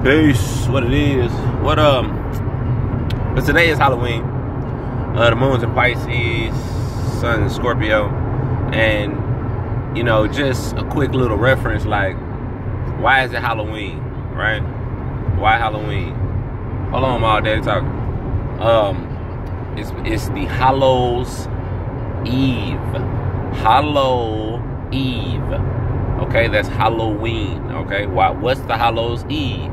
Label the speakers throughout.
Speaker 1: Peace. What it is? But today is Halloween. The moon's in Pisces, sun in Scorpio, and just a quick little reference. Like, why is it Halloween? Right? Why Halloween? Hold on, I'm all day talking. It's the Hallows Eve. Hallow Eve. Okay, that's Halloween. Okay, why? What's the Hallows Eve?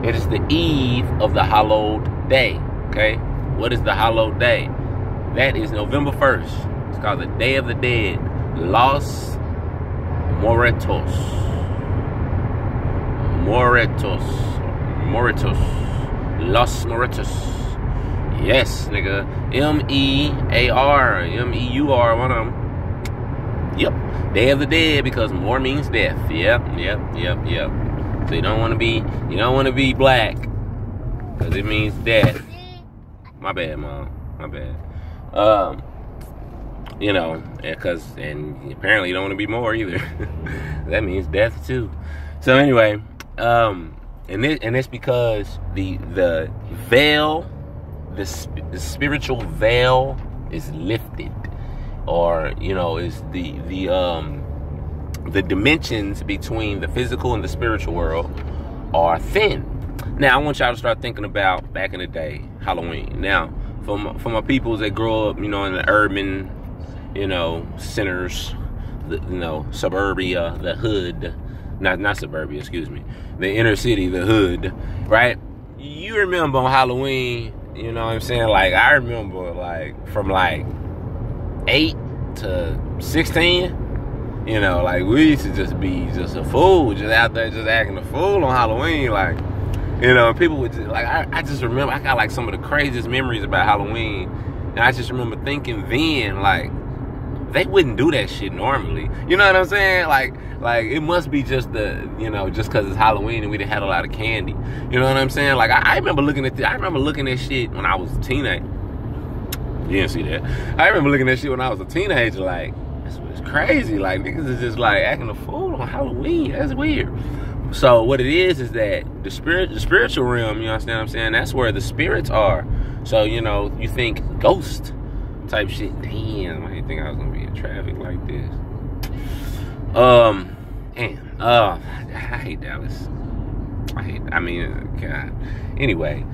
Speaker 1: It is the eve of the hallowed day. Okay, what is the hallowed day? That is November 1st. It's called the Day of the Dead. Los Muertos. Los Muertos. Yes, nigga. M-E-A-R. M-E-U-R. One of them. Yep. Day of the Dead, because more means death. Yep. So you don't want to be black, because it means death. My bad, Mom. My bad. And apparently you don't want to be more either. That means death too. So anyway, and it's because the veil, the spiritual veil is lifted, or is the dimensions between the physical and the spiritual world are thin. Now, I want y'all to start thinking about back in the day, Halloween. Now, for my peoples that grow up, in the urban, centers, suburbia, the hood, not suburbia, excuse me, the inner city, the hood, right? You remember on Halloween, you know what I'm saying? Like, I remember, from 8 to 16, we used to just be a fool, just out there just acting a fool on Halloween, people would just, I just remember, I got some of the craziest memories about Halloween, and I just remember thinking then, they wouldn't do that shit normally, you know what I'm saying, it must be just just because it's Halloween and we didn't have a lot of candy, you know what I'm saying, I remember looking at that shit when I was a teenager. You didn't see that. I remember looking at shit when I was a teenager, this was crazy. Niggas is just acting a fool on Halloween. That's weird. So what it is that the spiritual realm, you understand what I'm saying? That's where the spirits are. So, you think ghost type shit. Damn, I didn't think I was gonna be in traffic like this. I hate Dallas. God. Anyway,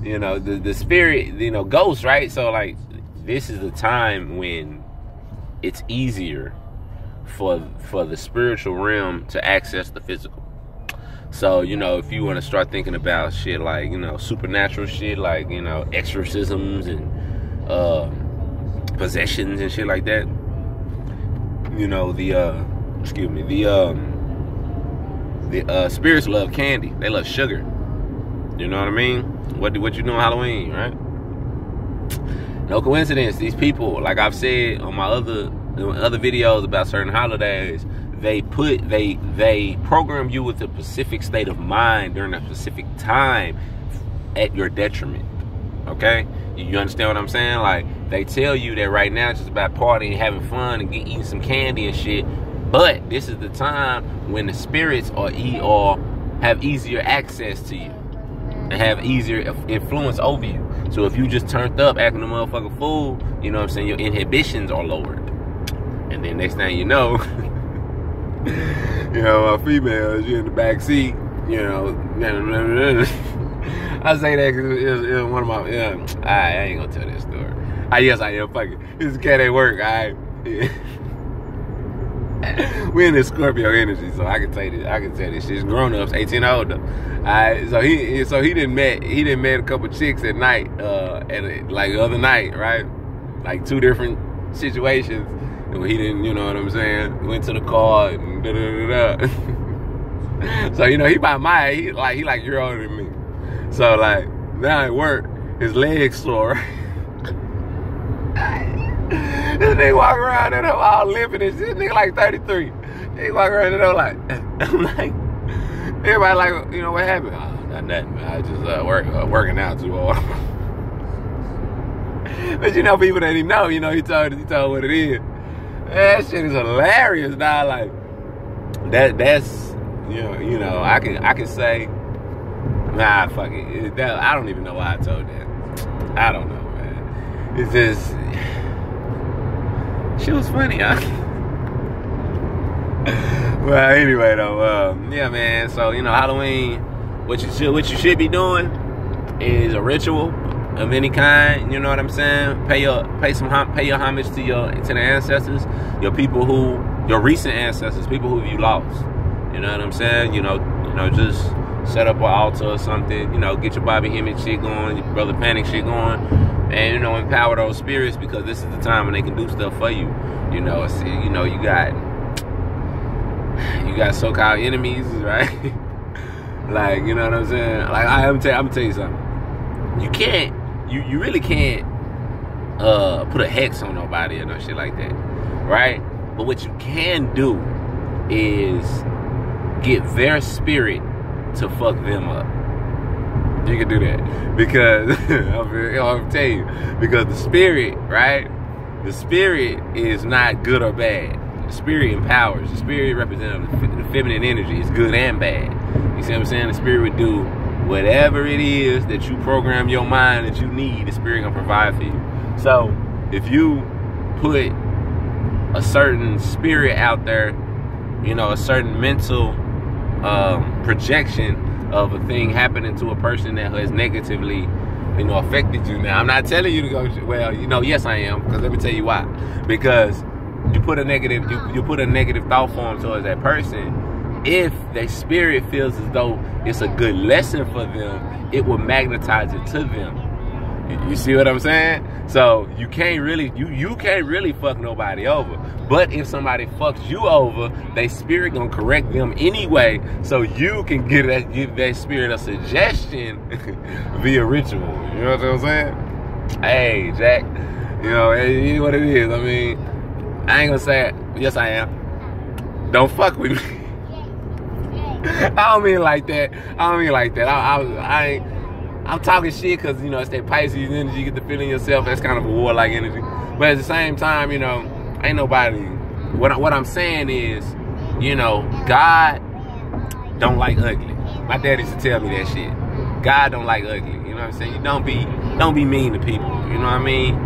Speaker 1: the spirit, ghosts, right? So this is the time when it's easier for the spiritual realm to access the physical. So, if you want to start thinking about shit supernatural shit, exorcisms and possessions and shit like that, the spirits love candy. They love sugar. You know what I mean? What you do on Halloween, right? No coincidence. These people, like I've said on my other videos about certain holidays, they program you with a specific state of mind during a specific time at your detriment. Okay? You understand what I'm saying? They tell you that right now it's just about partying, having fun, and eating some candy and shit. But this is the time when the spirits have easier access to you and have easier influence over you. So if you just turned up acting a motherfucking fool, you know what I'm saying, your inhibitions are lowered. And then next thing you know, my females, you're in the back seat, I say that because it's one of my, I ain't gonna tell this story. Yes, I am, fuck it. This cat at work, alright? We're in this Scorpio energy, so I can tell this shit. It's grown-ups, 18 and older. Alright, so he done met a couple chicks at night, the other night, right? Two different situations. And he didn't, you know what I'm saying? Went to the car and da-da-da-da. So, he by my age, he you're older than me. So, now at work, his legs sore. This nigga walk around and all limping and shit. This nigga 33. He walk around and I'm everybody what happened? Oh, nothing, man. I just working out too hard. But people that he know, he told what it is. That shit is hilarious, dog. That's You know, I can say, nah, fuck it. I don't even know why I told that. I don't know, man. It's just, she was funny, huh? Well, anyway, though, yeah, man. So, you know, Halloween, what you should be doing is a ritual of any kind. You know what I'm saying? Pay your homage to the ancestors, your recent ancestors, people who you lost. You know what I'm saying? You know, just set up an altar or something. You know, get your Bobby Hemmett shit going, your Brother Panic shit going, and you know, empower those spirits, because this is the time when they can do stuff for you. You know, see, you know, you got so-called enemies, right? Like, you know what I'm saying? Like, I'm gonna tell you something. You really can't put a hex on nobody or no shit like that, right? But what you can do is get their spirit to fuck them up. You can do that, because I'm telling you, because the spirit, right? The spirit is not good or bad. The spirit empowers. The spirit represents the feminine energy. It's good and bad. You see what I'm saying? The spirit would do whatever it is that you program your mind that you need. The spirit gonna provide for you. So if you put a certain spirit out there, you know, a certain mental projection of a thing happening to a person that has negatively, you know, affected you. Now, I'm not telling you to go, well, you know, yes I am, because let me tell you why. Because you put a negative thought form towards that person. If their spirit feels as though it's a good lesson for them, it will magnetize it to them. You see what I'm saying? So you can't really fuck nobody over. But if somebody fucks you over, their spirit gonna correct them anyway. So you can give that spirit a suggestion via ritual. You know what I'm saying? Hey, Jack. You know, it is what it is. I mean, I ain't gonna say it. Yes, I am. Don't fuck with me. I don't mean like that. I'm talking shit because, you know, it's that Pisces energy. You get the feeling yourself. That's kind of a warlike energy. But at the same time, you know, ain't nobody. What I'm saying is, you know, God don't like ugly. My dad used to tell me that shit. God don't like ugly. You know what I'm saying? You don't be mean to people. You know what I mean?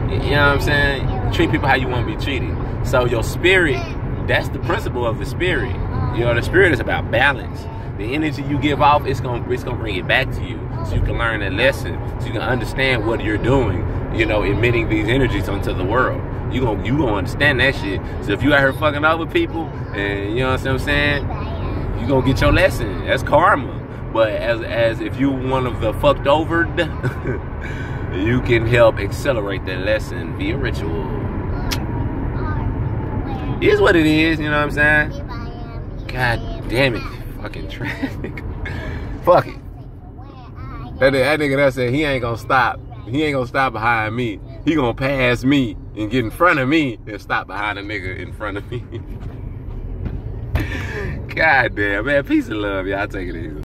Speaker 1: You know what I'm saying? Treat people how you want to be treated. So your spirit, that's the principle of the spirit. You know, the spirit is about balance. The energy you give off, it's gonna bring it back to you, so you can learn that lesson, so you can understand what you're doing. You know, emitting these energies onto the world. You gonna understand that shit. So if you out here fucking over people, and you know what I'm saying, you gonna get your lesson. That's karma. But as if you one of the fucked overed, you can help accelerate that lesson via ritual. It is what it is. You know what I'm saying? God damn it. Fucking traffic. Fuck it. That nigga that said he ain't gonna stop. He ain't gonna stop behind me. He gonna pass me and get in front of me and stop behind a nigga in front of me. God damn, man. Peace and love, y'all. Take it easy.